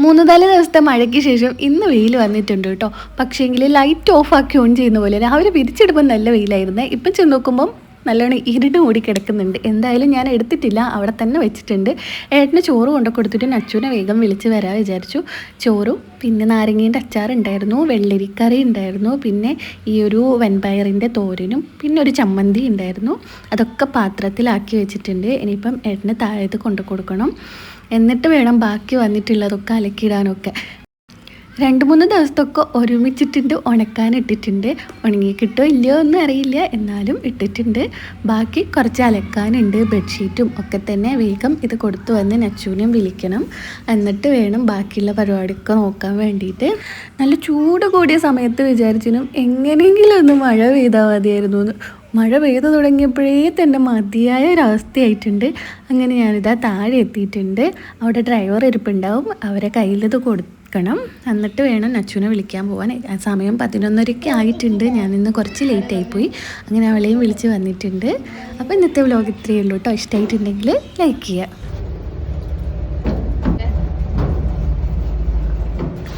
3-4 ദിവസത്തെ മഴയ്ക്ക് ശേഷം ഇന്ന് വെയിൽ വന്നിട്ടുണ്ട് കേട്ടോ. പക്ഷേങ്കിൽ ലൈറ്റ് ഓഫ് ആക്കി ഓൺ ചെയ്യുന്ന പോലെ രാവിലെ വിരിച്ചിടുമ്പോൾ നല്ല വെയിലായിരുന്നേ. ഇപ്പം ചെന്ന് നോക്കുമ്പം നല്ലോണം ഇരുട് മൂടി കിടക്കുന്നുണ്ട്. എന്തായാലും ഞാൻ എടുത്തിട്ടില്ല, അവിടെ തന്നെ വെച്ചിട്ടുണ്ട്. ഏട്ടന് ചോറ് കൊണ്ടു കൊടുത്തിട്ട് നച്ചുവിനെ വേഗം വിളിച്ച് വരാൻ വിചാരിച്ചു. ചോറും പിന്നെ നാരങ്ങേൻ്റെ അച്ചാറുണ്ടായിരുന്നു, വെള്ളരിക്കറി ഉണ്ടായിരുന്നു, പിന്നെ ഈ ഒരു വെൺപയറിൻ്റെ തോരനും പിന്നെ ഒരു ചമ്മന്തി ഉണ്ടായിരുന്നു. അതൊക്കെ പാത്രത്തിലാക്കി വെച്ചിട്ടുണ്ട്. ഇനിയിപ്പം ഏട്ടന് താഴത്ത് കൊണ്ടു കൊടുക്കണം. എന്നിട്ട് വേണം ബാക്കി വന്നിട്ടുള്ളതൊക്കെ അലക്കിയിടാനൊക്കെ. 2-3 ദിവസത്തൊക്കെ ഒരുമിച്ചിട്ടുണ്ട് ഉണക്കാൻ ഇട്ടിട്ടുണ്ട്. ഉണങ്ങി കിട്ടോ ഇല്ലയോ ഒന്നും അറിയില്ല, എന്നാലും ഇട്ടിട്ടുണ്ട്. ബാക്കി കുറച്ച് അലക്കാനുണ്ട്. ബെഡ്ഷീറ്റും ഒക്കെ തന്നെ വേഗം ഇത് കൊടുത്തു വന്ന് നച്ചുവിനെയും വിളിക്കണം. എന്നിട്ട് വേണം ബാക്കിയുള്ള പരിപാടിയൊക്കെ നോക്കാൻ വേണ്ടിയിട്ട്. നല്ല ചൂട് കൂടിയ സമയത്ത് വിചാരിച്ചിനും എങ്ങനെയെങ്കിലും ഒന്ന് മഴ പെയ്താൽ മതിയായിരുന്നു എന്ന്. മഴ പെയ്തു തുടങ്ങിയപ്പോഴേ തന്നെ മതിയായ ഒരവസ്ഥയായിട്ടുണ്ട്. അങ്ങനെ ഞാനിതാ താഴെ എത്തിയിട്ടുണ്ട്. അവിടെ ഡ്രൈവർ ഇരിപ്പുണ്ടാവും, അവരെ കയ്യിലിത് കൊടുക്കണം. എന്നിട്ട് വേണം നച്ചുവിനെ വിളിക്കാൻ പോകാൻ. സമയം 11:30 ആയിട്ടുണ്ട്. ഞാനിന്ന് കുറച്ച് ലേറ്റായിപ്പോയി. അങ്ങനെ അവളെയും വിളിച്ച് വന്നിട്ടുണ്ട്. അപ്പോൾ ഇന്നത്തെ വ്ലോഗ് ഇത്രയേ ഉള്ളൂ കേട്ടോ. ഇഷ്ടമായിട്ടുണ്ടെങ്കിൽ ലൈക്ക് ചെയ്യുക.